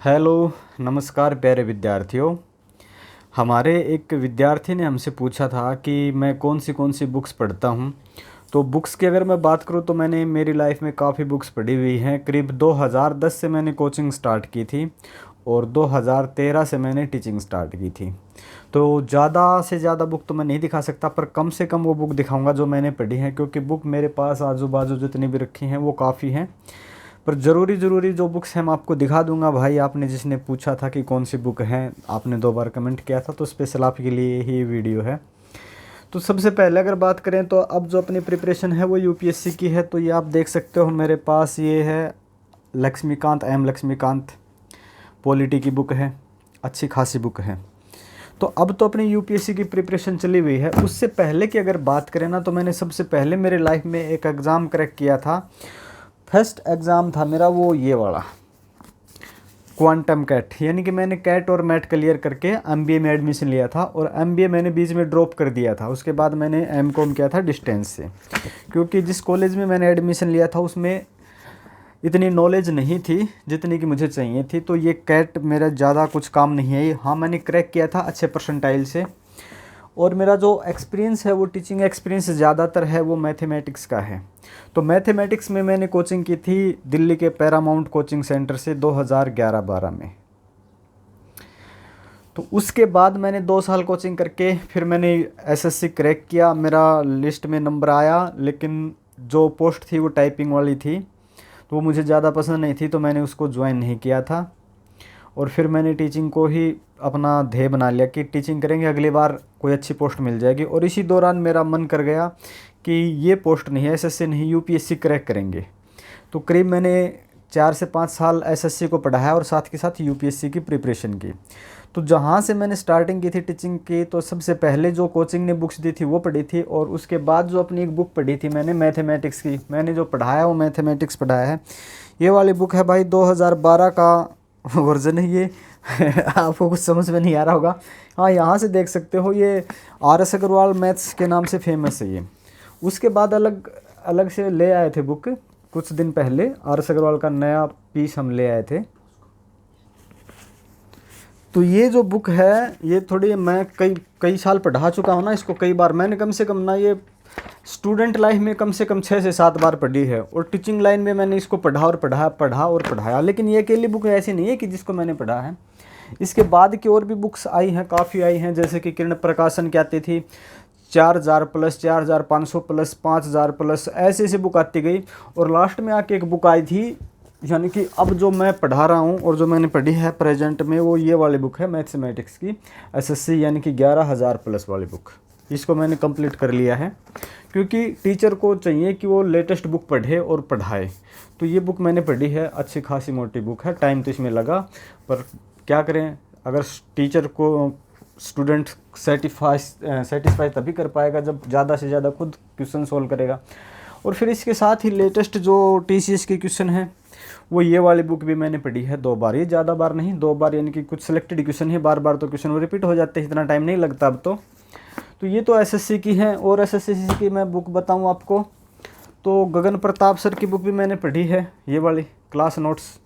Hello, नमस्कार प्यारे विद्यार्थियों। हमारे एक विद्यार्थी ने हमसे पूछा था कि मैं कौन सी बुक्स पढ़ता हूँ। तो बुक्स की अगर मैं बात करूँ तो मैंने मेरी लाइफ में काफ़ी बुक्स पढ़ी हुई हैं। करीब 2010 से मैंने कोचिंग स्टार्ट की थी और 2013 से मैंने टीचिंग स्टार्ट की थी। तो ज़्यादा से ज़्यादा बुक तो मैं नहीं दिखा सकता, पर कम से कम वो बुक दिखाऊंगा जो मैंने पढ़ी है, क्योंकि बुक मेरे पास आजू बाजू जितनी भी रखी हैं वो काफ़ी हैं। पर ज़रूरी जो बुक्स हैं मैं आपको दिखा दूंगा। भाई आपने जिसने पूछा था कि कौन सी बुक है, आपने 2 बार कमेंट किया था, तो स्पेशल आपके लिए ही वीडियो है। तो सबसे पहले अगर बात करें तो अब जो अपनी प्रिपरेशन है वो यूपीएससी की है। तो ये आप देख सकते हो मेरे पास ये है लक्ष्मीकांत, एम लक्ष्मीकांत पॉलिटी की बुक है, अच्छी खासी बुक है। तो अब तो अपनी यूपीएससी की प्रिपरेशन चली हुई है। उससे पहले की अगर बात करें ना, तो मैंने सबसे पहले मेरे लाइफ में एक एग्ज़ाम क्रैक किया था। फर्स्ट एग्ज़ाम था मेरा वो ये वाला क्वांटम कैट, यानी कि मैंने कैट और मैट क्लियर करके एमबीए में एडमिशन लिया था, और एमबीए मैंने बीच में ड्रॉप कर दिया था। उसके बाद मैंने एमकॉम किया था डिस्टेंस से, क्योंकि जिस कॉलेज में मैंने एडमिशन लिया था उसमें इतनी नॉलेज नहीं थी जितनी कि मुझे चाहिए थी। तो ये कैट मेरा ज़्यादा कुछ काम नहीं है। हाँ, मैंने क्रैक किया था अच्छे परसेंटाइल से, और मेरा जो एक्सपीरियंस है वो टीचिंग एक्सपीरियंस ज़्यादातर है वो मैथमेटिक्स का है। तो मैथमेटिक्स में मैंने कोचिंग की थी दिल्ली के पैरामाउंट कोचिंग सेंटर से 2011-12 में। तो उसके बाद मैंने 2 साल कोचिंग करके फिर मैंने एसएससी क्रैक किया। मेरा लिस्ट में नंबर आया, लेकिन जो पोस्ट थी वो टाइपिंग वाली थी, तो वो मुझे ज़्यादा पसंद नहीं थी, तो मैंने उसको ज्वाइन नहीं किया था। और फिर मैंने टीचिंग को ही अपना ध्येय बना लिया कि टीचिंग करेंगे, अगली बार कोई अच्छी पोस्ट मिल जाएगी। और इसी दौरान मेरा मन कर गया कि ये पोस्ट नहीं है, एसएससी नहीं, यूपीएससी क्रैक करेंगे। तो करीब मैंने 4 से 5 साल एसएससी को पढ़ाया और साथ के साथ यूपीएससी की प्रिपरेशन की। तो जहाँ से मैंने स्टार्टिंग की थी टीचिंग की, तो सबसे पहले जो कोचिंग ने बुक्स दी थी वो पढ़ी थी, और उसके बाद जो अपनी एक बुक पढ़ी थी मैंने मैथमेटिक्स की, मैंने जो पढ़ाया वो मैथमेटिक्स पढ़ाया है। ये वाली बुक है भाई, 2012 का वर्जन है ये। आपको कुछ समझ में नहीं आ रहा होगा। हाँ, यहाँ से देख सकते हो, ये आर.एस. अग्रवाल मैथ्स के नाम से फेमस है ये। उसके बाद अलग अलग से ले आए थे बुक, कुछ दिन पहले आर.एस. अग्रवाल का नया पीस हम ले आए थे। तो ये जो बुक है ये थोड़ी मैं कई साल पढ़ा चुका हूँ ना इसको, कई बार मैंने कम से कम ना ये स्टूडेंट लाइफ में कम से कम 6 से 7 बार पढ़ी है, और टीचिंग लाइन में मैंने इसको पढ़ाया। लेकिन ये अकेली बुक ऐसी नहीं है कि जिसको मैंने पढ़ा है। इसके बाद की और भी बुक्स आई हैं, काफ़ी आई हैं, जैसे कि किरण प्रकाशन की आती थी 4000 प्लस, 4500 प्लस, 5000 प्लस, ऐसे ऐसी बुक आती गई। और लास्ट में आके एक बुक आई थी, यानी कि अब जो मैं पढ़ा रहा हूँ और जो मैंने पढ़ी है प्रेजेंट में, वो ये वाली बुक है मैथमेटिक्स की एसएससी, यानी कि 11000 प्लस वाली बुक। इसको मैंने कंप्लीट कर लिया है, क्योंकि टीचर को चाहिए कि वो लेटेस्ट बुक पढ़े और पढ़ाए। तो ये बुक मैंने पढ़ी है, अच्छी खासी मोटी बुक है, टाइम तो इसमें लगा, पर क्या करें, अगर टीचर को स्टूडेंट सेटिस्फाई तभी कर पाएगा जब ज़्यादा से ज़्यादा खुद क्वेश्चन सोल्व करेगा। और फिर इसके साथ ही लेटेस्ट जो टीसीएस के क्वेश्चन हैं वो ये वाली बुक भी मैंने पढ़ी है 2 बार, ये ज़्यादा बार नहीं, 2 बार, यानी कि कुछ सिलेक्टेड क्वेश्चन है, बार बार तो क्वेश्चन वो रिपीट हो जाते हैं, इतना टाइम नहीं लगता अब तो। तो ये तो एसएससी की है। और एसएससी की मैं बुक बताऊं आपको तो गगन प्रताप सर की बुक भी मैंने पढ़ी है, ये वाली क्लास नोट्स।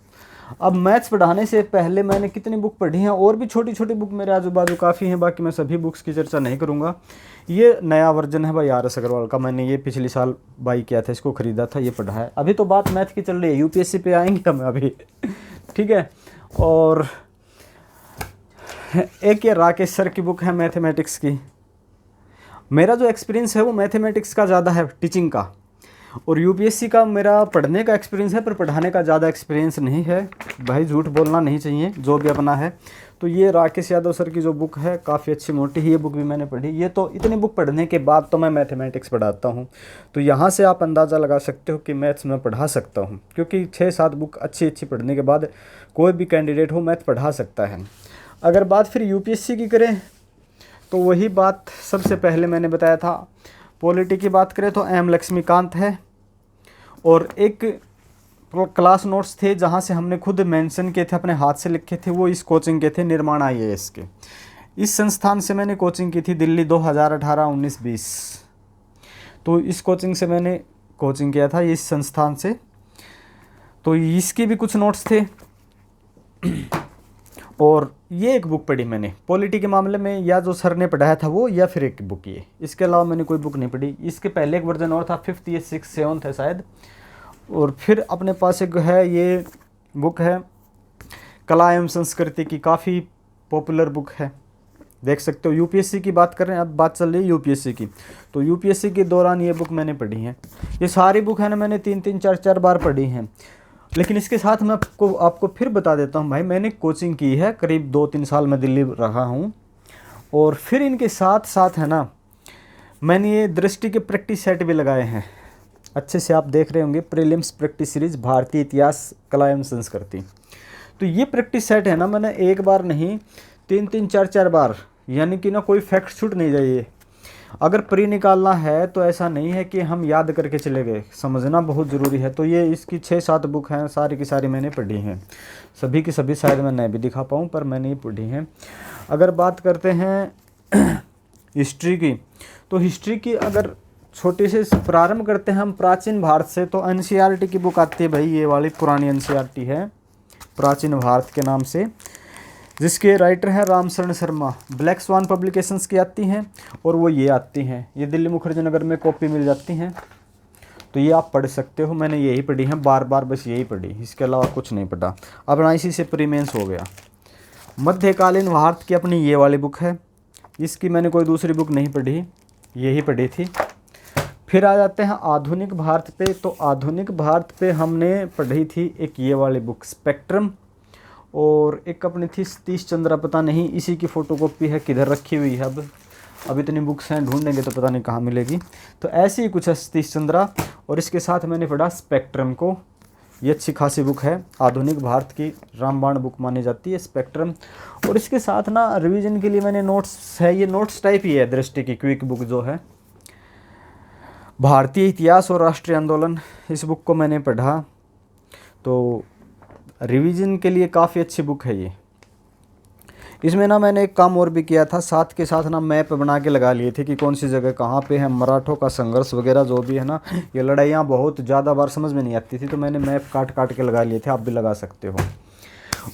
अब मैथ्स पढ़ाने से पहले मैंने कितनी बुक पढ़ी हैं, और भी छोटी छोटी बुक मेरे आजू बाजू काफ़ी हैं, बाकी मैं सभी बुक्स की चर्चा नहीं करूँगा। ये नया वर्जन है भाई आर.एस. अग्रवाल का, मैंने ये पिछले साल बाई किया था, इसको ख़रीदा था, ये पढ़ा है। अभी तो बात मैथ की चल रही है, यूपीएससी पे आएंगे हम अभी। ठीक है। और एक ये राकेश सर की बुक है मैथमेटिक्स की। मेरा जो एक्सपीरियंस है वो मैथमेटिक्स का ज़्यादा है टीचिंग का, और यूपीएससी का मेरा पढ़ने का एक्सपीरियंस है, पर पढ़ाने का ज़्यादा एक्सपीरियंस नहीं है भाई, झूठ बोलना नहीं चाहिए, जो भी अपना है। तो ये राकेश यादव सर की जो बुक है काफ़ी अच्छी मोटी है, ये बुक भी मैंने पढ़ी। ये तो इतनी बुक पढ़ने के बाद तो मैं मैथमेटिक्स पढ़ाता हूँ, तो यहाँ से आप अंदाज़ा लगा सकते हो कि मैथ्स में पढ़ा सकता हूँ, क्योंकि 6-7 बुक अच्छी अच्छी पढ़ने के बाद कोई भी कैंडिडेट हो मैथ पढ़ा सकता है। अगर बात फिर यूपीएससी की करें तो वही बात सबसे पहले मैंने बताया था। पॉलिटी की बात करें तो एम लक्ष्मीकांत है, और एक क्लास नोट्स थे जहाँ से हमने खुद मेंशन किए थे, अपने हाथ से लिखे थे, वो इस कोचिंग के थे, निर्माण आईएएस के। इस संस्थान से मैंने कोचिंग की थी दिल्ली 2018-19-20। तो इस कोचिंग से मैंने कोचिंग किया था इस संस्थान से। तो इसके भी कुछ नोट्स थे। और ये एक बुक पढ़ी मैंने पॉलिटी के मामले में, या जो सर ने पढ़ाया था वो, या फिर एक बुक ये, इसके अलावा मैंने कोई बुक नहीं पढ़ी। इसके पहले एक वर्जन और था, 5th या 6th 7th है शायद। और फिर अपने पास एक है, ये बुक है कला एवं संस्कृति की, काफ़ी पॉपुलर बुक है, देख सकते हो। यूपीएससी की बात कर रहे हैं, अब बात चल रही है यूपीएससी की, तो यूपीएससी के दौरान ये बुक मैंने पढ़ी है। ये सारी बुक है ना मैंने 3-3 4-4 बार पढ़ी हैं। लेकिन इसके साथ मैं आपको फिर बता देता हूँ भाई, मैंने कोचिंग की है, करीब 2-3 साल मैं दिल्ली रहा हूँ। और फिर इनके साथ साथ है ना, मैंने ये दृष्टि के प्रैक्टिस सेट भी लगाए हैं, अच्छे से आप देख रहे होंगे, प्रीलिम्स प्रैक्टिस सीरीज भारतीय इतिहास कला एवं संस्कृति। तो ये प्रैक्टिस सेट है ना, मैंने एक बार नहीं 3-3 4-4 बार, यानी कि ना कोई फैक्ट छूट नहीं जाइए। अगर प्री निकालना है तो ऐसा नहीं है कि हम याद करके चले गए, समझना बहुत ज़रूरी है। तो ये इसकी 6-7 बुक हैं, सारी की सारी मैंने पढ़ी हैं, सभी की सभी शायद मैं नहीं भी दिखा पाऊँ, पर मैंने ये पढ़ी हैं। अगर बात करते हैं हिस्ट्री की, तो हिस्ट्री की अगर छोटे से प्रारंभ करते हैं हम प्राचीन भारत से, तो एनसीईआरटी की बुक आती है भाई, ये वाली पुरानी एनसीईआरटी है प्राचीन भारत के नाम से, जिसके राइटर हैं Ramsharan Sharma, black swan publications की आती हैं, और वो ये आती हैं, ये दिल्ली मुखर्जी नगर में कॉपी मिल जाती हैं। तो ये आप पढ़ सकते हो, मैंने यही पढ़ी हैं बार बार, बस यही पढ़ी, इसके अलावा कुछ नहीं पढ़ा। अपना इसी से प्री मेंस हो गया। मध्यकालीन भारत की अपनी ये वाली बुक है, इसकी मैंने कोई दूसरी बुक नहीं पढ़ी, यही पढ़ी थी। फिर आ जाते हैं आधुनिक भारत पे, तो आधुनिक भारत पे हमने पढ़ी थी एक ये वाली बुक स्पेक्ट्रम, और एक अपनी थी सतीश चंद्रा, पता नहीं इसी की फ़ोटोकॉपी है किधर रखी हुई है, अब इतनी बुक्स हैं ढूंढेंगे तो पता नहीं कहाँ मिलेगी। तो ऐसी ही कुछ है सतीश चंद्रा, और इसके साथ मैंने पढ़ा स्पेक्ट्रम को, ये अच्छी खासी बुक है, आधुनिक भारत की रामबाण बुक मानी जाती है स्पेक्ट्रम। और इसके साथ ना रिवीजन के लिए मैंने नोट्स है, ये नोट्स टाइप ही है, दृष्टि की क्विक बुक जो है, भारतीय इतिहास और राष्ट्रीय आंदोलन, इस बुक को मैंने पढ़ा। तो रिवीजन के लिए काफ़ी अच्छी बुक है ये। इसमें ना मैंने एक काम और भी किया था, साथ के साथ ना मैप बना के लगा लिए थे कि कौन सी जगह कहाँ पे है, मराठों का संघर्ष वगैरह जो भी है ना, ये लड़ाइयाँ बहुत ज़्यादा बार समझ में नहीं आती थी, तो मैंने मैप काट काट के लगा लिए थे, आप भी लगा सकते हो।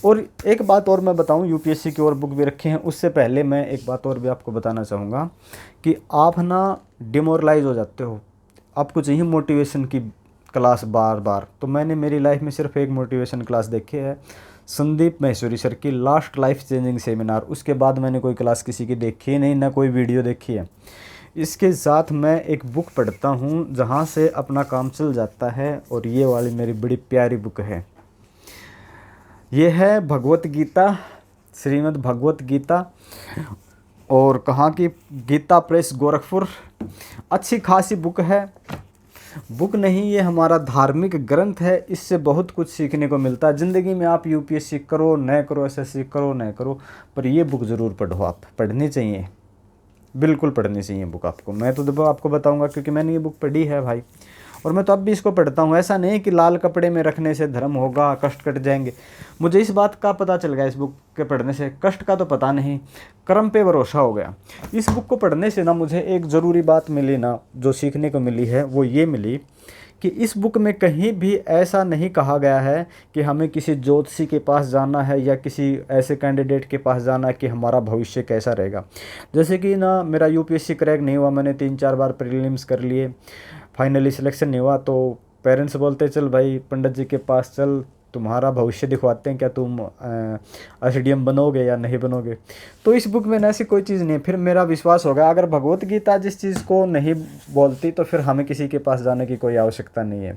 और एक बात और मैं बताऊं, यूपीएससी की और बुक भी रखी हैं, उससे पहले मैं एक बात और भी आपको बताना चाहूँगा कि आप ना डिमोरलाइज हो जाते हो, आपको चाहिए मोटिवेशन की क्लास बार बार। तो मैंने मेरी लाइफ में सिर्फ एक मोटिवेशन क्लास देखी है, संदीप महेश्वरी सर की लास्ट लाइफ चेंजिंग सेमिनार, उसके बाद मैंने कोई क्लास किसी की देखी नहीं, ना कोई वीडियो देखी है। इसके साथ मैं एक बुक पढ़ता हूँ जहाँ से अपना काम चल जाता है, और ये वाली मेरी बड़ी प्यारी बुक है, ये है भगवत गीता, श्रीमद् भगवत गीता, और कहाँ की, गीता प्रेस गोरखपुर। अच्छी खासी बुक है, बुक नहीं ये हमारा धार्मिक ग्रंथ है, इससे बहुत कुछ सीखने को मिलता है। ज़िंदगी में आप यूपीएससी करो न करो, एसएससी करो न करो, पर ये बुक ज़रूर पढ़ो, आप पढ़नी चाहिए, बिल्कुल पढ़नी चाहिए बुक आपको। मैं तो देखो आपको बताऊंगा क्योंकि मैंने ये बुक पढ़ी है भाई, और मैं तो अब भी इसको पढ़ता हूँ। ऐसा नहीं कि लाल कपड़े में रखने से धर्म होगा, कष्ट कट जाएंगे, मुझे इस बात का पता चल गया इस बुक के पढ़ने से, कष्ट का तो पता नहीं, कर्म पे भरोसा हो गया। इस बुक को पढ़ने से ना मुझे एक ज़रूरी बात मिली ना, जो सीखने को मिली है, वो ये मिली कि इस बुक में कहीं भी ऐसा नहीं कहा गया है कि हमें किसी ज्योतिषी के पास जाना है या किसी ऐसे कैंडिडेट के पास जाना है कि हमारा भविष्य कैसा रहेगा। जैसे कि ना मेरा यूपीएससी क्रैक नहीं हुआ, मैंने 3-4 बार प्रीलिम्स कर लिए, फाइनली सिलेक्शन नहीं हुआ, तो पेरेंट्स बोलते चल भाई पंडित जी के पास चल, तुम्हारा भविष्य दिखवाते हैं, क्या तुम एसडीएम बनोगे या नहीं बनोगे। तो इस बुक में ना ऐसी कोई चीज़ नहीं है। फिर मेरा विश्वास होगा अगर भगवत गीता जिस चीज़ को नहीं बोलती तो फिर हमें किसी के पास जाने की कोई आवश्यकता नहीं है।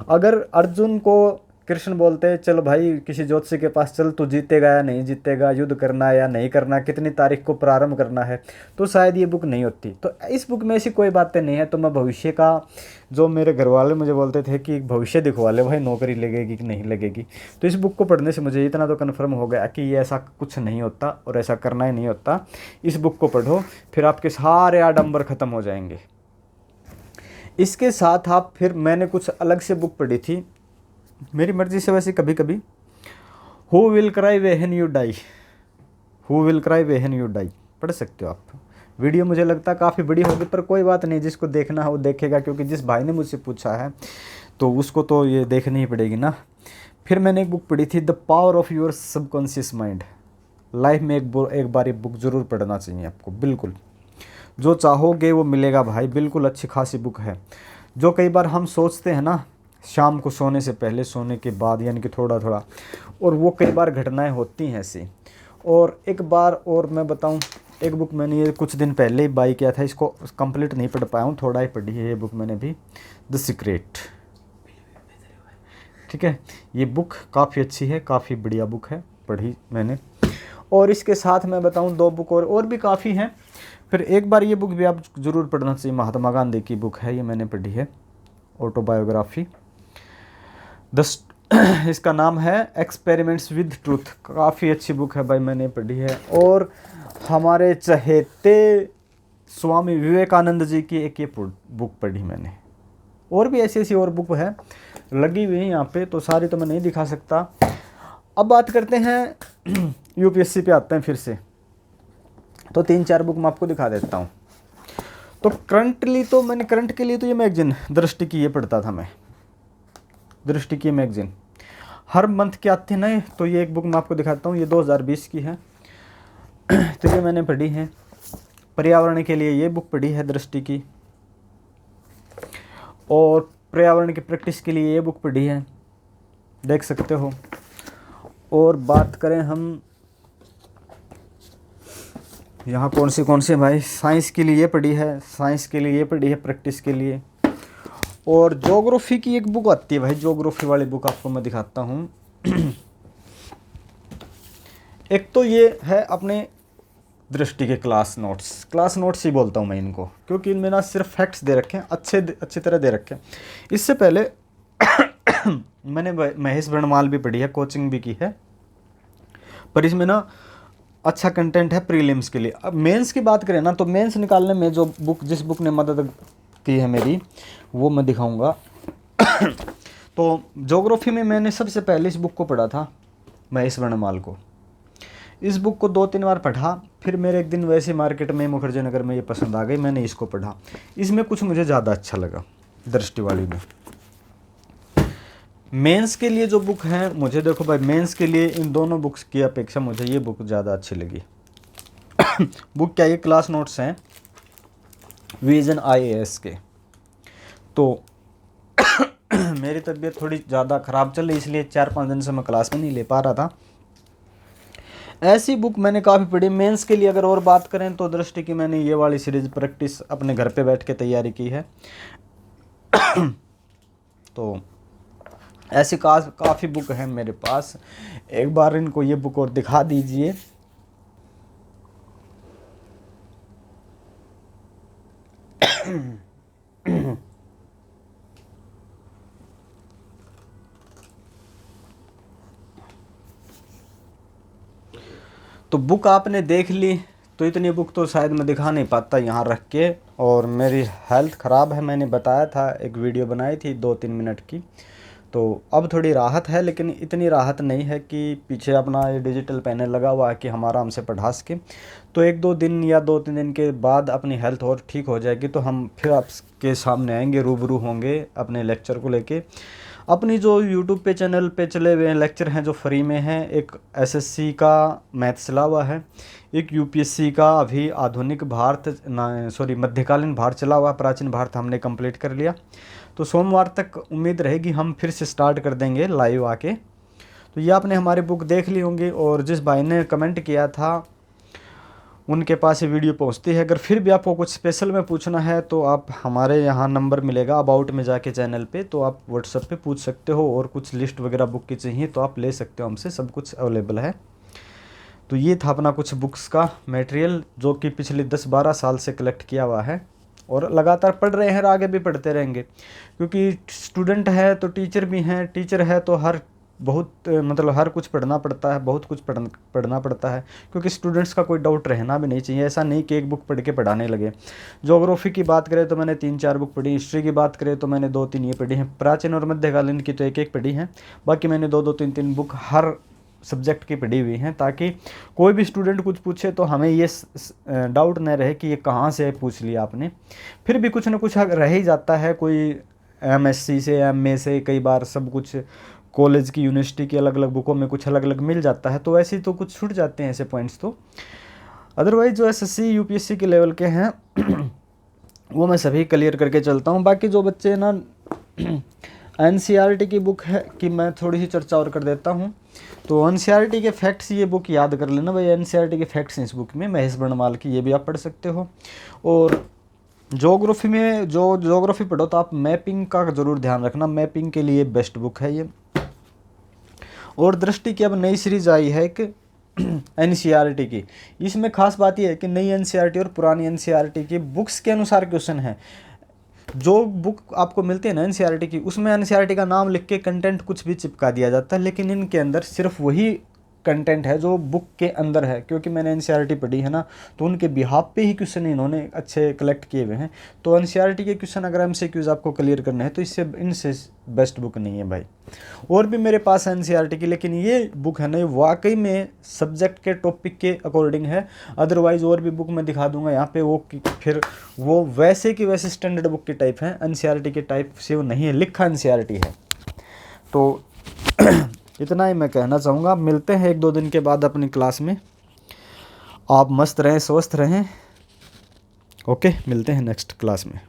अगर अर्जुन को कृष्ण बोलते हैं चल भाई किसी ज्योतिषी के पास चल, तू जीतेगा या नहीं जीतेगा, युद्ध करना है या नहीं करना, कितनी तारीख को प्रारंभ करना है, तो शायद ये बुक नहीं होती। तो इस बुक में ऐसी कोई बातें नहीं है। तो मैं भविष्य का, जो मेरे घर वाले मुझे बोलते थे कि भविष्य दिखवा ले भाई, नौकरी लगेगी कि नहीं लगेगी, तो इस बुक को पढ़ने से मुझे इतना तो कन्फर्म हो गया कि ये ऐसा कुछ नहीं होता और ऐसा करना ही नहीं होता। इस बुक को पढ़ो, फिर आपके सारे आडंबर ख़त्म हो जाएंगे। इसके साथ आप, फिर मैंने कुछ अलग से बुक पढ़ी थी मेरी मर्जी से वैसे कभी कभी, who will cry when you die, who will cry when you die, पढ़ सकते हो आप। वीडियो मुझे लगता है काफ़ी बड़ी होगी, पर कोई बात नहीं, जिसको देखना है वो देखेगा, क्योंकि जिस भाई ने मुझसे पूछा है तो उसको तो ये देखनी ही पड़ेगी ना। फिर मैंने एक बुक पढ़ी थी the power of your subconscious mind, life में एक बार ये बुक ज़रूर पढ़ना चाहिए आपको। बिल्कुल जो चाहोगे वो मिलेगा भाई। बिल्कुल अच्छी खासी बुक है। जो कई बार हम सोचते हैं ना शाम को सोने से पहले, सोने के बाद, यानी कि थोड़ा थोड़ा, और वो कई बार घटनाएं होती हैं ऐसी। और एक बार और मैं बताऊं, एक बुक मैंने ये कुछ दिन पहले ही बाई किया था, इसको कंप्लीट नहीं पढ़ पाया हूँ, थोड़ा ही पढ़ी है ये बुक मैंने भी, द सीक्रेट। ठीक है, ये बुक काफ़ी अच्छी है, काफ़ी बढ़िया बुक है, पढ़ी मैंने। और इसके साथ मैं बताऊं 2 बुक और भी काफ़ी हैं। फिर एक बार ये बुक भी आप ज़रूर पढ़ना चाहिए, महात्मा गांधी की बुक है, ये मैंने पढ़ी है, ऑटोबायोग्राफी। इसका नाम है एक्सपेरिमेंट्स विद ट्रूथ। काफ़ी अच्छी बुक है भाई, मैंने पढ़ी है। और हमारे चहेते स्वामी विवेकानंद जी की एक ये बुक पढ़ी मैंने। और भी ऐसी ऐसी और बुक है लगी हुई है यहाँ पे, तो सारी तो मैं नहीं दिखा सकता। अब बात करते हैं यूपीएससी पे आते हैं फिर से। तो 3-4 बुक मैं आपको दिखा देता हूँ। तो करंट के लिए तो ये मैगजीन दृष्टि की ये पढ़ता था मैं, दृष्टि की मैगजीन हर मंथ के आते हैं ना। तो ये एक बुक मैं आपको दिखाता हूँ, ये 2020 की है। तो ये मैंने पढ़ी है। पर्यावरण के लिए ये बुक पढ़ी है दृष्टि की, और पर्यावरण की प्रैक्टिस के लिए ये बुक पढ़ी है, देख सकते हो। और बात करें हम यहाँ कौन सी भाई, साइंस के लिए ये पढ़ी है, साइंस के लिए ये पढ़ी है प्रैक्टिस के लिए। और ज्योग्राफी की एक बुक आती है भाई, ज्योग्राफी वाली बुक आपको मैं दिखाता हूँ। एक तो ये है अपने दृष्टि के क्लास नोट्स ही बोलता हूँ मैं इनको, क्योंकि इनमें ना सिर्फ फैक्ट्स दे रखे हैं, अच्छी तरह दे रखे हैं। इससे पहले मैंने महेश वर्णमाल भी पढ़ी है, कोचिंग भी की है, पर इसमें ना अच्छा कंटेंट है प्रीलिम्स के लिए। अब मेंस की बात करें ना, तो मेंस निकालने में जिस बुक ने मदद की है मेरी, वो मैं दिखाऊंगा। तो ज्योग्राफी में मैंने सबसे पहले इस बुक को पढ़ा था, महेश वर्णमाल को। इस बुक को 2-3 बार पढ़ा, फिर मेरे एक दिन वैसे मार्केट में मुखर्जी नगर में ये पसंद आ गई, मैंने इसको पढ़ा। इसमें कुछ मुझे ज़्यादा अच्छा लगा दृष्टि वाली में। मेंस के लिए जो बुक है, मुझे देखो भाई, मेंस के लिए इन दोनों बुक्स की अपेक्षा मुझे ये बुक ज़्यादा अच्छी लगी। बुक क्या, ये क्लास नोट्स हैं विजन IAS के। तो मेरी तबीयत थोड़ी ज़्यादा ख़राब चल रही, इसलिए 4-5 दिन से मैं क्लास में नहीं ले पा रहा था। ऐसी बुक मैंने काफ़ी पढ़ी मेंस के लिए। अगर और बात करें तो दृष्टि की मैंने ये वाली सीरीज़ प्रैक्टिस अपने घर पे बैठ के तैयारी की है। तो ऐसी काफ़ी बुक है मेरे पास। एक बार इनको ये बुक और दिखा दीजिए। तो बुक आपने देख ली, तो इतनी बुक तो शायद मैं दिखा नहीं पाता यहाँ रख के, और मेरी हेल्थ ख़राब है, मैंने बताया था, एक वीडियो बनाई थी 2-3 मिनट की। तो अब थोड़ी राहत है, लेकिन इतनी राहत नहीं है कि पीछे अपना ये डिजिटल पैनल लगा हुआ है कि हम आराम से पढ़ा सकें। तो 1-2 दिन या 2-3 दिन के बाद अपनी हेल्थ और ठीक हो जाएगी, तो हम फिर आपके सामने आएंगे, रूबरू होंगे अपने लेक्चर को लेके। अपनी जो यूट्यूब पे चैनल पे चले हुए लेक्चर हैं जो फ्री में हैं, एक SSC का मैथ चला हुआ है, एक UPSC का अभी आधुनिक मध्यकालीन भारत चला हुआ, प्राचीन भारत हमने कंप्लीट कर लिया। तो सोमवार तक उम्मीद रहेगी हम फिर से स्टार्ट कर देंगे लाइव आके। तो ये आपने हमारी बुक देख ली होंगी, और जिस भाई ने कमेंट किया था उनके पास ये वीडियो पहुंचती है। अगर फिर भी आपको कुछ स्पेशल में पूछना है तो आप हमारे यहाँ नंबर मिलेगा अबाउट में जाके चैनल पे, तो आप व्हाट्सएप पे पूछ सकते हो, और कुछ लिस्ट वगैरह बुक की चाहिए तो आप ले सकते हो हमसे, सब कुछ अवेलेबल है। तो ये था अपना कुछ बुक्स का मटेरियल जो कि पिछले 10-12 साल से कलेक्ट किया हुआ है, और लगातार पढ़ रहे हैं और आगे भी पढ़ते रहेंगे, क्योंकि स्टूडेंट है तो टीचर भी हैं, टीचर है तो हर कुछ पढ़ना पड़ता है, बहुत कुछ पढ़ना पड़ता है, क्योंकि स्टूडेंट्स का कोई डाउट रहना भी नहीं चाहिए। ऐसा नहीं कि एक बुक पढ़ के पढ़ाने लगे। ज्योग्राफी की बात करें तो मैंने 3-4 बुक पढ़ी, हिस्ट्री की बात करें तो मैंने 2-3 ये पढ़ी हैं, प्राचीन और मध्यकालीन की तो एक पढ़ी हैं, बाकी मैंने 2-2, 3-3 बुक हर सब्जेक्ट की पढ़ी हुई हैं, ताकि कोई भी स्टूडेंट कुछ पूछे तो हमें ये डाउट न रहे कि ये कहाँ से पूछ लिया आपने। फिर भी कुछ ना कुछ रह ही जाता है, कोई MSc से MA से, कई बार सब कुछ कॉलेज की यूनिवर्सिटी की अलग अलग बुकों में कुछ अलग अलग मिल जाता है, तो ऐसे तो कुछ छूट जाते हैं ऐसे पॉइंट्स तो। अदरवाइज जो एसएससी यूपीएससी के लेवल के हैं वो मैं सभी क्लियर करके चलता हूँ। बाकी जो बच्चे ना एनसीईआरटी की बुक है कि मैं थोड़ी सी चर्चा और कर देता हूँ। तो एनसीईआरटी के फैक्ट्स ये बुक याद कर लेना भाई, एनसीईआरटी के फैक्ट्स इस बुक में महेश बर्णवाल की, ये भी आप पढ़ सकते हो। और ज्योग्राफी में जो ज्योग्राफी पढ़ो तो आप मैपिंग का ज़रूर ध्यान रखना, मैपिंग के लिए बेस्ट बुक है ये। और दृष्टि की अब नई सीरीज आई है एक एनसीईआरटी की। इसमें खास बात यह है कि नई एनसीईआरटी और पुरानी एनसीईआरटी की बुक्स के अनुसार क्वेश्चन है। जो बुक आपको मिलती है ना एनसीईआरटी की, उसमें एनसीईआरटी का नाम लिख के कंटेंट कुछ भी चिपका दिया जाता है, लेकिन इनके अंदर सिर्फ वही कंटेंट है जो बुक के अंदर है। क्योंकि मैंने एनसीईआरटी पढ़ी है ना, तो उनके बिहाफ पे ही क्वेश्चन इन्होंने अच्छे कलेक्ट किए हुए हैं। तो एनसीईआरटी के क्वेश्चन अगर एमसीक्यूज आपको क्लियर करना है तो इससे इनसे बेस्ट बुक नहीं है भाई। और भी मेरे पास है एनसीईआरटी की, लेकिन ये बुक है ना, ये वाकई में सब्जेक्ट के टॉपिक के अकॉर्डिंग है। अदरवाइज और भी बुक मैं दिखा दूंगा यहाँ पे, फिर वो वैसे की वैसे स्टैंडर्ड बुक की टाइप है, एनसीईआरटी के टाइप से वो नहीं है, लिखा एनसीईआरटी है। तो इतना ही मैं कहना चाहूँगा। आप मिलते हैं 1-2 दिन के बाद अपनी क्लास में। आप मस्त रहें, स्वस्थ रहें। ओके, मिलते हैं नेक्स्ट क्लास में।